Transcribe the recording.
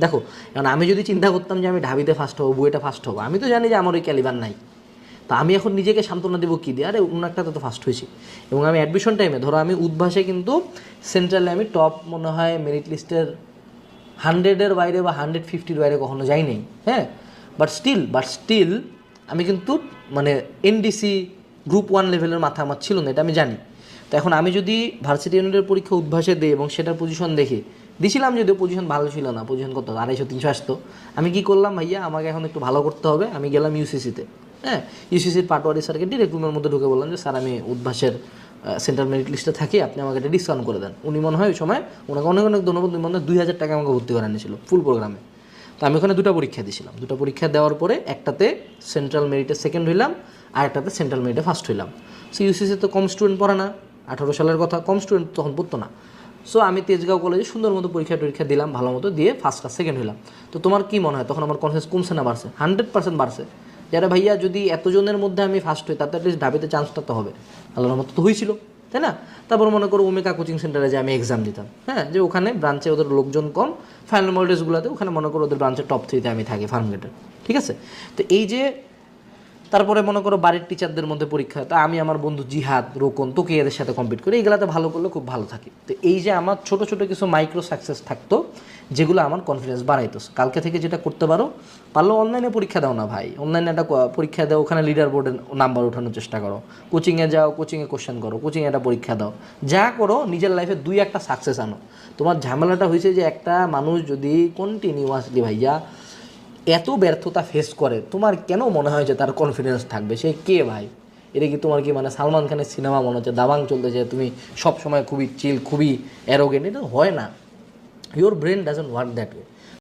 দেখো, কারণ আমি যদি চিন্তা করতাম যে আমি ঢাবিতে ফার্স্ট হবো, বুয়েটে ফার্স্ট হবো, আমি তো জানি যে আমার ওই ক্যালিবার নাই। তো আমি এখন নিজেকে সান্ত্বনা দেবো কী দিয়ে, আরে অন্য একটাতে তো ফার্স্ট হয়েছি। এবং আমি অ্যাডমিশন টাইমে ধরো আমি উদ্ভাসে কিন্তু সেন্ট্রালে আমি টপ মনে হয় মেরিট লিস্টের 100-এর বাইরে বা 150-র বাইরে কখনো যাই নাই, হ্যাঁ। বাট স্টিল আমি কিন্তু মানে এনডিসি গ্রুপ 1 লেভেলের মাথা আমার ছিল না, এটা আমি জানি। তো এখন আমি যদি ভার্সিটি ইউনিটের পরীক্ষা উদ্ভাসে দিই এবং সেটার পজিশন দেখে দিছিলাম, যদিও পজিশন ভালো ছিল না, পজিশন কত 250-300 আসতো, আমি কী করলাম, ভাইয়া আমাকে এখন একটু ভালো করতে হবে, আমি গেলাম ইউসিসিতে, হ্যাঁ। ইউসিসির পাটোয়ারি স্যারকে ডিরেক্ট রুমের মধ্যে ঢুকে বললাম যে স্যার আমি উদ্ভাসের সেন্ট্রাল মেরিট লিস্টে থাকি, আপনি আমাকে একটা ডিসকাউন্ট করে দেন। উনি মনে হয় ওই সময় ওনাকে অনেক অনেক ধন্যবাদ, উনি মনে হয় 2000 টাকা আমাকে ভর্তি করে আনিয়েছিল ফুল প্রোগ্রামে। তো আমি ওখানে 2টা পরীক্ষা দিয়েছিলাম, 2টা পরীক্ষা দেওয়ার পরে একটাতে সেন্ট্রাল মেরিটে সেকেন্ড হইলাম, আর একটাতে সেন্ট্রাল মেরিটে ফার্স্ট হইলাম। সো ইউসিসি তো কম স্টুডেন্ট পড়ে না, 18 সালের কথা, কম স্টুডেন্ট তখন পড়তো না। সো আমি তেজগাঁও কলেজে সুন্দর মতো পরীক্ষা দিলাম, ভালো মতো দিয়ে ফার্স্ট আর সেকেন্ড হইলাম। তো তোমার কী মনে হয় তখন আমার কনফিডেন্স কমছে না বাড়ছে? 100% বাড়ছে। যারা ভাইয়া যদি এতজনের মধ্যে আমি ফার্স্ট হই, তাতে অ্যাটলিস্ট ঢাবিতে চান্সটা তো হবে, আল্লাহর মতো তো হয়েছিল, তাই না? তারপর মনে করো ওমেকা কোচিং সেন্টারে যে আমি এক্সাম দিতাম, হ্যাঁ, যে ওখানে ব্রাঞ্চে ওদের লোকজন কম, ফাইনাল মডেলসগুলোতে ওখানে মনে করো ওদের ব্রাঞ্চের টপ 3-তে আমি থাকি, ফার্মগেটের, ঠিক আছে। তো এই যে তারপরে মনে করো বাড়ির টিচারদের মধ্যে পরীক্ষা, তা আমি আমার বন্ধু জিহাদ, রোকন, তোকে এদের সাথে কম্পিট করি, এইগুলাতে ভালো করলে খুব ভালো থাকি। তো এই যে আমার ছোটো ছোটো কিছু মাইক্রো সাকসেস থাকতো, যেগুলো আমার কনফিডেন্স বাড়াইতো। কালকে থেকে যেটা করতে পারলো অনলাইনে পরীক্ষা দাও না ভাই, অনলাইনে একটা পরীক্ষা দাও, ওখানে লিডার বোর্ডের নাম্বার ওঠানোর চেষ্টা করো, কোচিংয়ে যাও, কোচিংয়ে কোশ্চেন করো, কোচিংয়ে একটা পরীক্ষা দাও, যা করো নিজের লাইফে 2-1টা সাকসেস আনো। তোমার ঝামেলাটা হয়েছে যে একটা মানুষ যদি কন্টিনিউয়াসলি ভাইয়া এত ব্যর্থতা ফেস করে, তোমার কেন মনে হয় যে তার কনফিডেন্স থাকবে? সে কে ভাই? এটা কি তোমার কি মানে সালমান খানের সিনেমা মনে হচ্ছে দাবাং চলতেছে, তুমি সব সময় খুবই চিল, খুবই অ্যারোগেন্ট? এটা হয় না। Your brain doesn't work that way.